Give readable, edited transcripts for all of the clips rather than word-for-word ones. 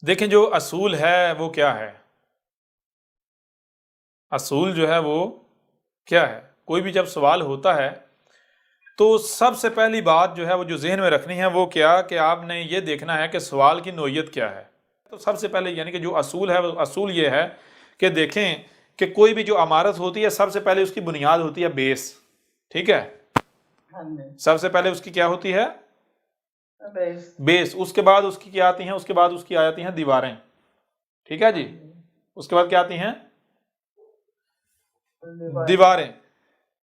دیکھیں جو اصول ہے وہ کیا ہے؟ اصول جو ہے وہ کیا ہے؟ کوئی بھی جب سوال ہوتا ہے تو سب سے پہلی بات جو ہے وہ جو ذہن میں رکھنی ہے وہ کیا کہ آپ نے یہ دیکھنا ہے کہ سوال کی نوعیت کیا ہے۔ تو سب سے پہلے یعنی کہ جو اصول ہے وہ اصول یہ ہے کہ دیکھیں کہ کوئی بھی جو عمارت ہوتی ہے سب سے پہلے اس کی بنیاد ہوتی ہے بیس، ٹھیک ہے؟ سب سے پہلے اس کی کیا ہوتی ہے؟ بیس۔ اس کے بعد اس کی کیا آتی ہیں؟ اس کے بعد اس کی آتی ہیں دیواریں، ٹھیک ہے جی؟ اس کے بعد کیا آتی ہیں؟ دیواریں۔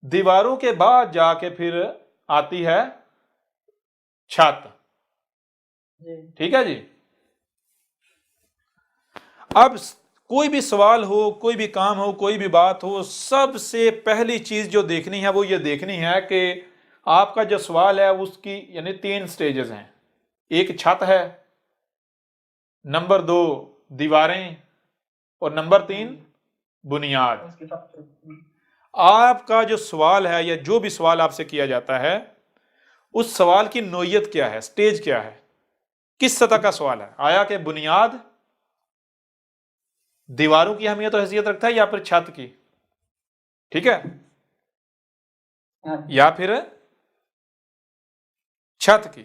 دیواروں کے بعد جا کے پھر آتی ہے چھت، ٹھیک ہے جی؟ اب کوئی بھی سوال ہو، کوئی بھی کام ہو، کوئی بھی بات ہو، سب سے پہلی چیز جو دیکھنی ہے وہ یہ دیکھنی ہے کہ آپ کا جو سوال ہے اس کی یعنی 3 سٹیجز ہیں۔ ایک چھت ہے، نمبر 2 دیواریں، اور نمبر 3 بنیاد۔ آپ کا جو سوال ہے یا جو بھی سوال آپ سے کیا جاتا ہے اس سوال کی نوعیت کیا ہے، سٹیج کیا ہے، کس سطح کا سوال ہے؟ آیا کہ بنیاد دیواروں کی اہمیت اور حیثیت رکھتا ہے یا پھر چھت کی، ٹھیک ہے، یا پھر چھت کی۔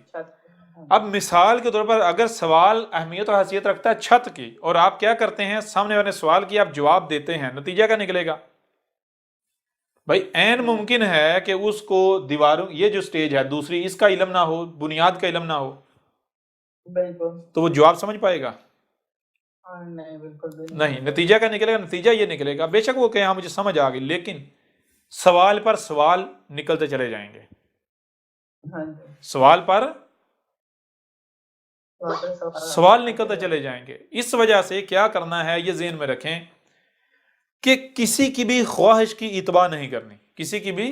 اب مثال کے طور پر اگر سوال اہمیت اور حیثیت رکھتا ہے چھت کی اور آپ کیا کرتے ہیں، سامنے والے سوال کی آپ جواب دیتے ہیں، نتیجہ کیا نکلے گا؟ بھائی عین ممکن ہے کہ اس کو دیواروں یہ جو سٹیج ہے دوسری اس کا علم نہ ہو، بنیاد کا علم نہ ہو، تو وہ جواب سمجھ پائے گا؟ نہیں۔ نتیجہ کیا نکلے گا؟ نتیجہ یہ نکلے گا بے شک وہ کہ ہاں مجھے سمجھ آ گئی، لیکن سوال پر سوال نکلتے چلے جائیں گے، سوال پر سوال نکلتے چلے جائیں گے۔ اس وجہ سے کیا کرنا ہے یہ ذہن میں رکھیں کہ کسی کی بھی خواہش کی اتباع نہیں کرنی، کسی کی بھی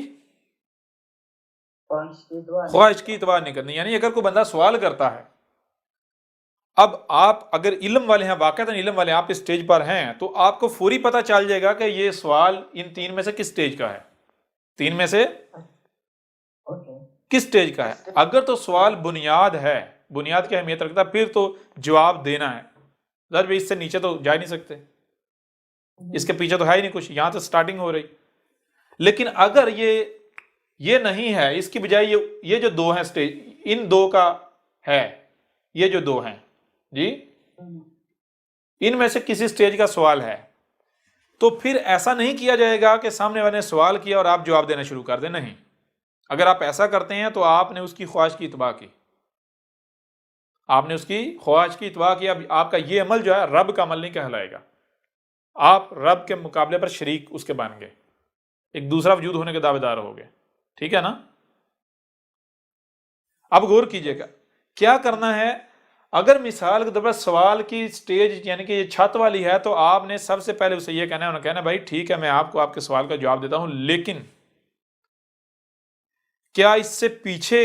خواہش کی اتباع نہیں کرنی۔ یعنی اگر کوئی بندہ سوال کرتا ہے، اب آپ اگر علم والے ہیں، واقعتاً علم والے آپ اس سٹیج پر ہیں، تو آپ کو فوری پتہ چل جائے گا کہ یہ سوال ان 3 میں سے کس سٹیج کا ہے، 3 میں سے کس سٹیج کا ہے۔ اگر تو سوال بنیاد ہے، بنیاد کی اہمیت رکھتا ہے، پھر تو جواب دینا ہے، ظاہر بھی اس سے نیچے تو جا ہی نہیں سکتے، اس کے پیچھے تو ہے ہی نہیں کچھ، یہاں تو سٹارٹنگ ہو رہی۔ لیکن اگر یہ نہیں ہے، اس کی بجائے یہ جو 2 ہیں سٹیج، ان 2 کا ہے، یہ جو 2 ہیں جی، ان میں سے کسی سٹیج کا سوال ہے، تو پھر ایسا نہیں کیا جائے گا کہ سامنے والے نے سوال کیا اور آپ جواب دینا شروع کر دیں، نہیں۔ اگر آپ ایسا کرتے ہیں تو آپ نے اس کی خواہش کی اتباع کی، آپ نے اس کی خواہش کی اتباع کی۔ اب آپ کا یہ عمل جو ہے رب کا عمل نہیں کہلائے گا، آپ رب کے مقابلے پر شریک اس کے بن گئے، ایک دوسرا وجود ہونے کے دعوے دار ہو گئے، ٹھیک ہے نا؟ اب غور کیجئے گا کیا کرنا ہے۔ اگر مثال کے طور پر سوال کی سٹیج یعنی کہ یہ چھت والی ہے تو آپ نے سب سے پہلے اسے یہ کہنا ہے، انہوں نے کہنا ہے بھائی ٹھیک ہے میں آپ کو آپ کے سوال کا جواب دیتا ہوں، لیکن کیا اس سے پیچھے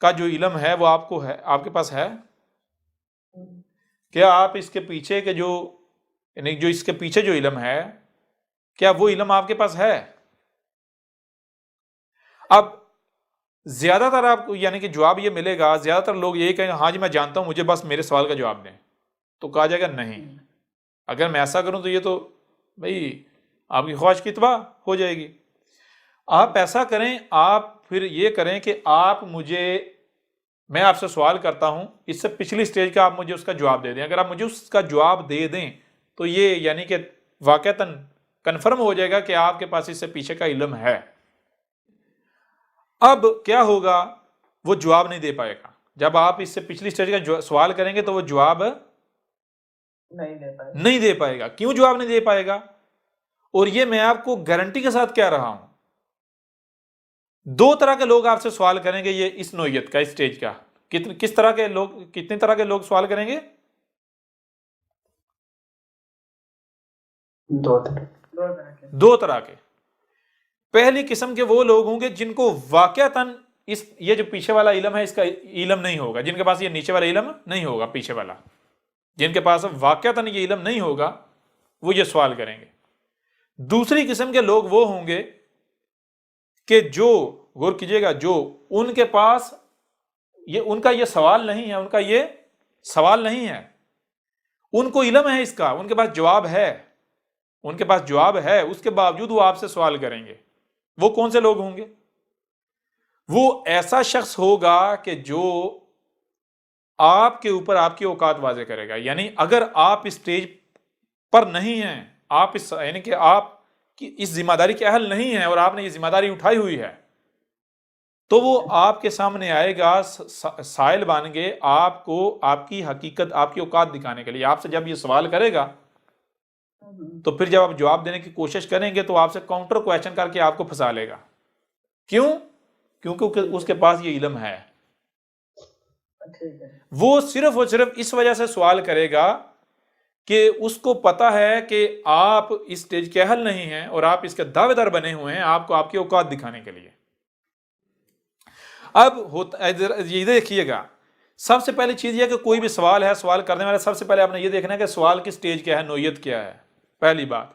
کا جو علم ہے وہ آپ کو ہے، آپ کے پاس ہے؟ کیا آپ اس کے پیچھے کے جو یعنی جو اس کے پیچھے جو علم ہے کیا وہ علم آپ کے پاس ہے؟ اب زیادہ تر آپ کو یعنی کہ جواب یہ ملے گا، زیادہ تر لوگ یہی کہیں گے ہاں جی میں جانتا ہوں، مجھے بس میرے سوال کا جواب دیں، تو کہا جائے گا نہیں، اگر میں ایسا کروں تو یہ تو بھائی آپ کی خواہش کی اتباع ہو جائے گی۔ آپ ایسا کریں، آپ پھر یہ کریں کہ میں آپ سے سوال کرتا ہوں، اس سے پچھلی سٹیج کا آپ مجھے اس کا جواب دے دیں۔ اگر آپ مجھے اس کا جواب دے دیں تو یہ یعنی کہ واقعتاً کنفرم ہو جائے گا کہ آپ کے پاس اس سے پیچھے کا علم ہے۔ اب کیا ہوگا، وہ جواب نہیں دے پائے گا۔ جب آپ اس سے پچھلی سٹیج کا سوال کریں گے تو وہ جواب نہیں دے پائے گا۔ کیوں جواب نہیں دے پائے گا؟ اور یہ میں آپ کو گارنٹی کے ساتھ کہہ رہا ہوں، 2 طرح کے لوگ آپ سے سوال کریں گے یہ اس نوعیت کا، اس سٹیج کا۔ کس طرح کے لوگ، کتنی طرح کے لوگ سوال کریں گے؟ 2 طرح کے۔ پہلی قسم کے وہ لوگ ہوں گے جن کو واقعتاً یہ جو پیچھے والا علم ہے اس کا علم نہیں ہوگا، جن کے پاس یہ نیچے والا علم نہیں ہوگا، پیچھے والا جن کے پاس واقعتاً یہ علم نہیں ہوگا وہ یہ سوال کریں گے۔ دوسری قسم کے لوگ وہ ہوں گے کہ جو غور کیجئے گا، جو ان کے پاس ان کا یہ سوال نہیں ہے، ان کا یہ سوال نہیں ہے، ان کو علم ہے اس کا، ان کے پاس جواب ہے، ان کے پاس جواب ہے، اس کے باوجود وہ آپ سے سوال کریں گے. وہ کون سے لوگ ہوں گے؟ وہ ایسا شخص ہوگا کہ جو آپ کے اوپر آپ کی اوقات واضح کرے گا. یعنی اگر آپ اسٹیج پر نہیں ہیں، آپ یعنی کہ آپ کی اس ذمہ داری کے اہل نہیں ہیں اور آپ نے یہ ذمہ داری اٹھائی ہوئی ہے، تو وہ آپ کے سامنے آئے گا سائل بن کے آپ کو آپ کی حقیقت، آپ کی اوقات دکھانے کے لیے. آپ سے جب یہ سوال کرے گا تو پھر جب آپ جواب دینے کی کوشش کریں گے تو آپ سے کاؤنٹر کویشچن کر کے آپ کو پھنسا لے گا. کیوں؟ کیونکہ اس کے پاس یہ علم ہے. وہ صرف اور صرف اس وجہ سے سوال کرے گا کہ اس کو پتا ہے کہ آپ اس سٹیج کے اہل نہیں ہیں اور آپ اس کے دعوے دار بنے ہوئے ہیں آپ کو آپ کی اوقات دکھانے کے لیے. اب یہ دیکھیے گا، سب سے پہلی چیز یہ کہ کوئی بھی سوال ہے، سوال کرنے والا سب سے پہلے آپ نے یہ دیکھنا ہے کہ سوال کی سٹیج کیا ہے، نوعیت کیا ہے، پہلی بات.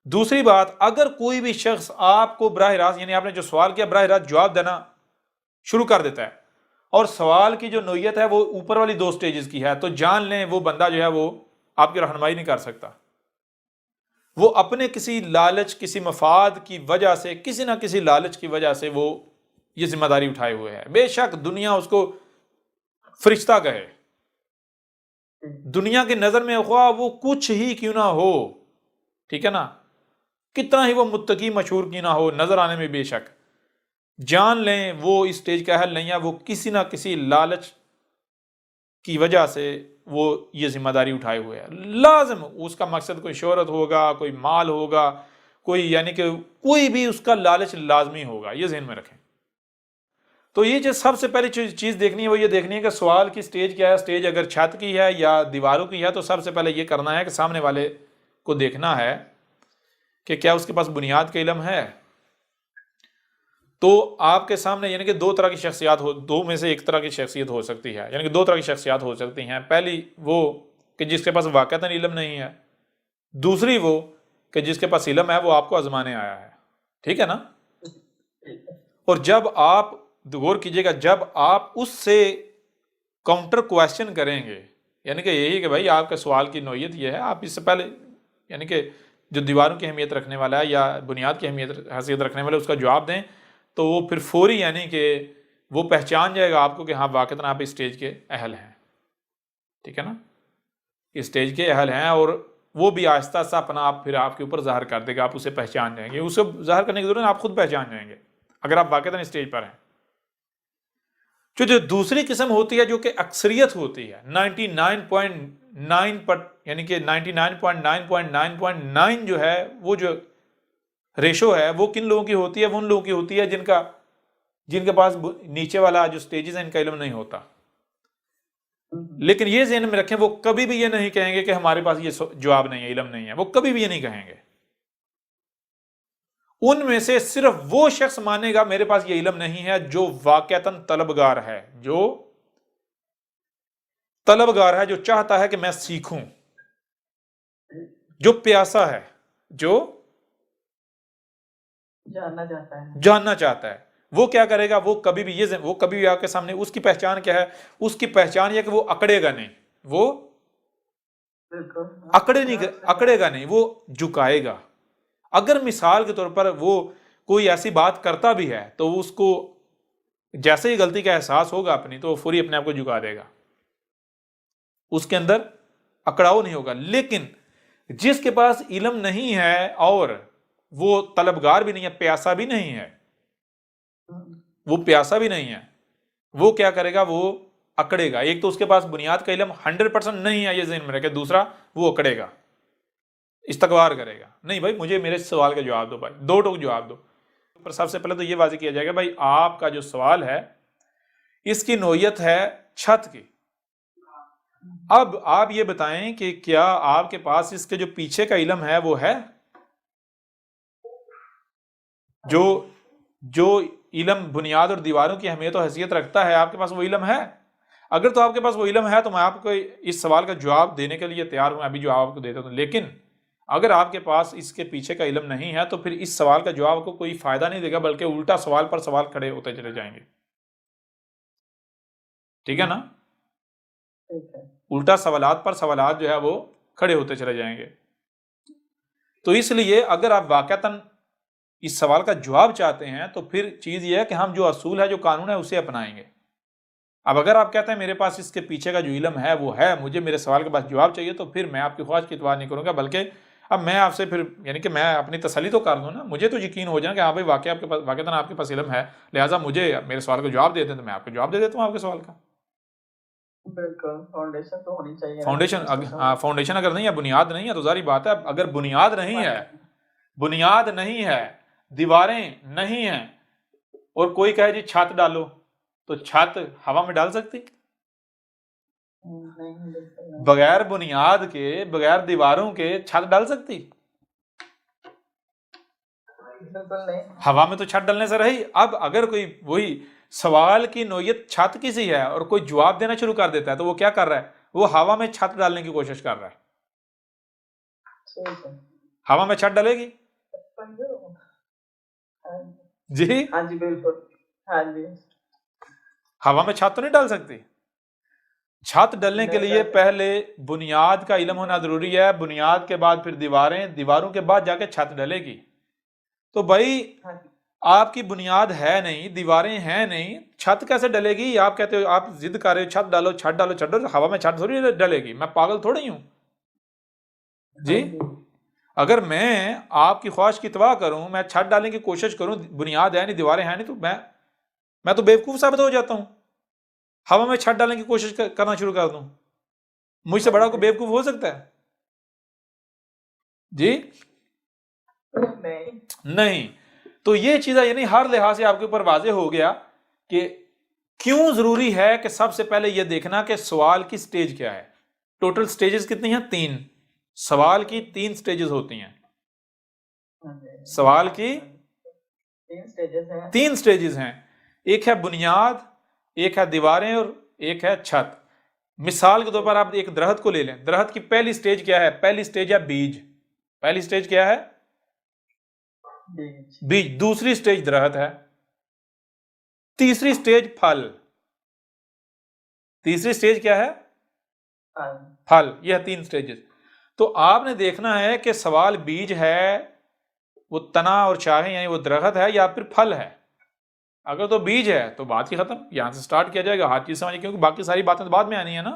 دوسری بات، اگر کوئی بھی شخص آپ کو براہ راست، یعنی آپ نے جو سوال کیا براہ راست جواب دینا شروع کر دیتا ہے اور سوال کی جو نوعیت ہے وہ اوپر والی 2 سٹیجز کی ہے، تو جان لیں وہ بندہ جو ہے وہ آپ کی رہنمائی نہیں کر سکتا. وہ اپنے کسی لالچ، کسی مفاد کی وجہ سے، کسی نہ کسی لالچ کی وجہ سے وہ یہ ذمہ داری اٹھائے ہوئے ہے. بے شک دنیا اس کو فرشتہ کہے، دنیا کی نظر میں خواہ وہ کچھ ہی کیوں نہ ہو، ٹھیک ہے نا، کتنا ہی وہ متقی مشہور کیوں نہ ہو نظر آنے میں، بے شک جان لیں وہ اس سٹیج کا اہل نہیں ہے. وہ کسی نہ کسی لالچ کی وجہ سے وہ یہ ذمہ داری اٹھائے ہوئے ہے. لازم اس کا مقصد کوئی شہرت ہوگا، کوئی مال ہوگا، کوئی یعنی کہ کوئی بھی اس کا لالچ لازمی ہوگا، یہ ذہن میں رکھیں. تو یہ جو سب سے پہلی چیز دیکھنی ہے وہ یہ دیکھنی ہے کہ سوال کی سٹیج کیا ہے. سٹیج اگر چھت کی ہے یا دیواروں کی ہے تو سب سے پہلے یہ کرنا ہے کہ سامنے والے کو دیکھنا ہے کہ کیا اس کے پاس بنیاد کا علم ہے. تو آپ کے سامنے یعنی کہ 2 طرح کی شخصیات ہو، 2 میں سے ایک طرح کی شخصیت ہو سکتی ہے، یعنی کہ 2 طرح کی شخصیات ہو سکتی ہیں. پہلی وہ کہ جس کے پاس واقعتاً علم نہیں ہے، دوسری وہ کہ جس کے پاس علم ہے وہ آپ کو آزمانے آیا ہے. ٹھیک ہے نا؟ اور جب آپ غور کیجئے گا، جب آپ اس سے کاؤنٹر کویشچن کریں گے، یعنی کہ یہی کہ بھائی آپ کے سوال کی نوعیت یہ ہے، آپ اس سے پہلے یعنی کہ جو دیواروں کی اہمیت رکھنے والا ہے یا بنیاد کی حیثیت رکھنے والا ہے اس کا جواب دیں، تو وہ پھر فوری یعنی کہ وہ پہچان جائے گا آپ کو کہ ہاں واقعتاً آپ اس سٹیج کے اہل ہیں. ٹھیک ہے نا، اس سٹیج کے اہل ہیں، اور وہ بھی آہستہ آہستہ اپنا آپ پھر آپ کے اوپر ظاہر کر دے گا، آپ اسے پہچان جائیں گے. اسے ظاہر کرنے کی ضرورت ہے، آپ خود پہچان جائیں گے اگر آپ واقعتاً اس سٹیج پر ہیں. جو دوسری قسم ہوتی ہے جو کہ اکثریت ہوتی ہے، 99.9 پر یعنی کہ 99.9.9.9 جو ہے وہ جو ریشو ہے وہ کن لوگوں کی ہوتی ہے؟ وہ ان لوگوں کی ہوتی ہے جن کے پاس نیچے والا جو سٹیجز ہیں ان کا علم نہیں ہوتا. لیکن یہ ذہن میں رکھیں وہ کبھی بھی یہ نہیں کہیں گے کہ ہمارے پاس یہ جواب نہیں ہے، علم نہیں ہے، وہ کبھی بھی یہ نہیں کہیں گے. ان میں سے صرف وہ شخص مانے گا میرے پاس یہ علم نہیں ہے جو واقعتاً طلبگار ہے، جو طلبگار ہے، جو چاہتا ہے کہ میں سیکھوں، جو پیاسا ہے، جو جاننا چاہتا ہے. وہ کیا کرے گا؟ وہ کبھی بھی آپ کے سامنے اس کی پہچان کیا ہے؟ اس کی پہچان یہ کہ وہ اکڑے گا نہیں، وہ اکڑے گا نہیں، وہ جھکائے گا. اگر مثال کے طور پر وہ کوئی ایسی بات کرتا بھی ہے تو اس کو جیسے ہی غلطی کا احساس ہوگا اپنی تو وہ فوری اپنے آپ کو جھکا دے گا، اس کے اندر اکڑاؤ نہیں ہوگا. لیکن جس کے پاس علم نہیں ہے اور وہ طلبگار بھی نہیں ہے، پیاسا بھی نہیں ہے، وہ کیا کرے گا؟ وہ اکڑے گا. ایک تو اس کے پاس بنیاد کا علم 100% نہیں ہے، یہ ذہن میں رکھے. دوسرا وہ اکڑے گا، استغبار کرے گا. نہیں بھائی مجھے میرے سوال کا جواب دو، بھائی 2 ٹوک جواب دو. پر سب سے پہلے تو یہ واضح کیا جائے گا بھائی آپ کا جو سوال ہے اس کی نوعیت ہے چھت کی. اب آپ یہ بتائیں کہ کیا آپ کے پاس اس کے جو پیچھے کا علم ہے وہ ہے؟ جو علم بنیاد اور دیواروں کی اہمیت و حیثیت رکھتا ہے، آپ کے پاس وہ علم ہے؟ اگر تو آپ کے پاس وہ علم ہے تو میں آپ کو اس سوال کا جواب دینے کے لیے تیار ہوں، ابھی جواب آپ کو دیتا ہوں. لیکن اگر آپ کے پاس اس کے پیچھے کا علم نہیں ہے تو پھر اس سوال کا جواب کو کوئی فائدہ نہیں دے گا، بلکہ الٹا سوال پر سوال کھڑے ہوتے چلے جائیں گے. ٹھیک ہے نا؟ ٹھیک ہے، الٹا سوالات پر سوالات جو ہے وہ کھڑے ہوتے چلے جائیں گے. تو اس لیے اگر آپ واقعتاً اس سوال کا جواب چاہتے ہیں تو پھر چیز یہ ہے کہ ہم جو اصول ہے، جو قانون ہے، اسے اپنائیں گے. اب اگر آپ کہتے ہیں میرے پاس اس کے پیچھے کا جو علم ہے وہ ہے، مجھے میرے سوال کے پاس جواب چاہیے، تو پھر میں آپ کی خواہش کی اتباع نہیں کروں گا، بلکہ اب میں آپ سے پھر یعنی کہ میں اپنی تسلی تو کر دوں نا، مجھے تو یقین ہو جائے کہ ہاں بھائی واقعہ آپ کے پاس واقعتاً آپ کے پاس علم ہے، لہٰذا مجھے میرے سوال کا جواب دے دیں تو میں آپ کو جواب دے دیتا ہوں آپ کے سوال کا. بالکل فاؤنڈیشن تو ہونی چاہیے نا فاؤنڈیشن ڈسکشن ہاں، میں. فاؤنڈیشن اگر نہیں ہے، بنیاد نہیں ہے تو ظاہری بات ہے. اگر بنیاد نہیں ہے، بنیاد نہیں ہے، دیواریں نہیں ہیں، اور کوئی کہے جی چھت ڈالو، تو چھت ہوا میں ڈال سکتی؟ نہیں، بالکل نہیں. بغیر بنیاد کے، بغیر دیواروں کے چھت ڈال سکتی؟ بالکل نہیں. ہوا میں تو چھت ڈالنے سے رہی. اب اگر کوئی وہی سوال کی نوعیت چھت کی سی ہے اور کوئی جواب دینا شروع کر دیتا ہے تو وہ کیا کر رہا ہے؟ وہ ہوا میں چھت ڈالنے کی کوشش کر رہا ہے. ٹھیک ہے. ہوا میں چھت ڈالے گی؟ جی ہاں جی بالکل. ہاں جی. ہوا میں چھت تو نہیں ڈال سکتی. چھت ڈالنے کے لیے پہلے بنیاد کا علم ہونا ضروری ہے، بنیاد کے بعد پھر دیواریں، دیواروں کے بعد جا کے چھت ڈلے گی. تو بھائی آپ کی بنیاد ہے نہیں، دیواریں ہیں نہیں، چھت کیسے ڈلے گی؟ آپ کہتے ہو، آپ ضد کر رہے ہو چھت ڈالو، چھت ڈالو، چھت ڈالو. ہوا میں چھت تھوڑی ڈلے گی، میں پاگل تھوڑی ہوں جی. اگر میں آپ کی خواہش کی اتباع کروں، میں چھت ڈالنے کی کوشش کروں، بنیاد ہے نہیں، دیواریں ہیں نہیں، تو میں تو بیوقوف ثابت ہو جاتا ہوں. ہوا میں چھت ڈالنے کی کوشش کرنا شروع کر دوں، مجھ سے بڑا کوئی بیوقوف ہو سکتا ہے جی؟ نہیں. تو یہ چیزیں یعنی ہر لحاظ سے آپ کے اوپر واضح ہو گیا کہ کیوں ضروری ہے کہ سب سے پہلے یہ دیکھنا کہ سوال کی سٹیج کیا ہے. ٹوٹل سٹیجز کتنی ہیں؟ 3. سوال کی 3 سٹیجز ہوتی ہیں. سوال کی 3 سٹیجز ہیں. ایک ہے بنیاد، ایک ہے دیواریں، اور ایک ہے چھت. مثال کے طور پر آپ ایک درخت کو لے لیں. درخت کی پہلی سٹیج کیا ہے؟ پہلی سٹیج ہے بیج. پہلی سٹیج کیا ہے؟ بیج. دوسری سٹیج درخت ہے. تیسری سٹیج پھل. تیسری سٹیج کیا ہے؟ پھل. یہ 3 سٹیجز. تو آپ نے دیکھنا ہے کہ سوال بیج ہے، وہ تنا اور چاہے یعنی وہ درخت ہے، یا پھر پھل ہے. اگر تو بیج ہے تو بات ہی ختم، یہاں سے سٹارٹ کیا جائے گا، ہر چیز سمجھے، کیونکہ باقی ساری باتیں تو بعد میں آنی ہے نا.